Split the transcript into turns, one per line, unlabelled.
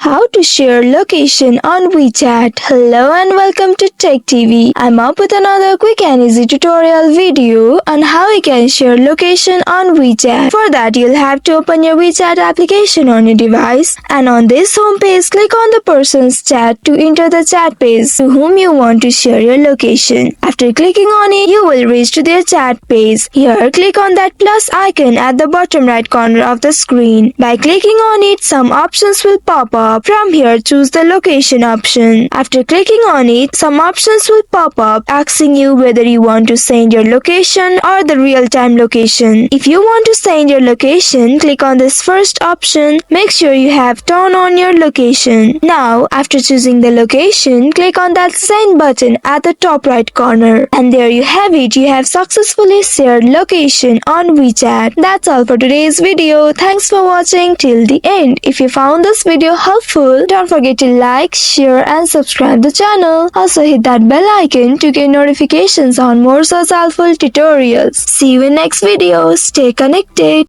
How to share location on WeChat. Hello and welcome to Tech TV. I'm up with another quick and easy tutorial video on how you can share location on WeChat. For that, you'll have to open your WeChat application on your device, and on this home page, click on the person's chat to enter the chat page to whom you want to share your location. After clicking on it, you will reach to their chat page. Here, click on that plus icon at the bottom right corner of the screen. By clicking on it, some options will pop up. From here, choose the location option. After clicking on it, some options will pop up asking you whether you want to send your location or the real-time location. If you want to send your location, click on this first option. Make sure you have turned on your location. Now, after choosing the location, click on that send button at the top right corner. And there you have it. You have successfully shared location on WeChat. That's all for today's video. Thanks for watching till the end. If you found this video helpful, don't forget to like, share and subscribe the channel. Also hit that bell icon to get notifications on more such helpful tutorials. See you in next video. Stay connected.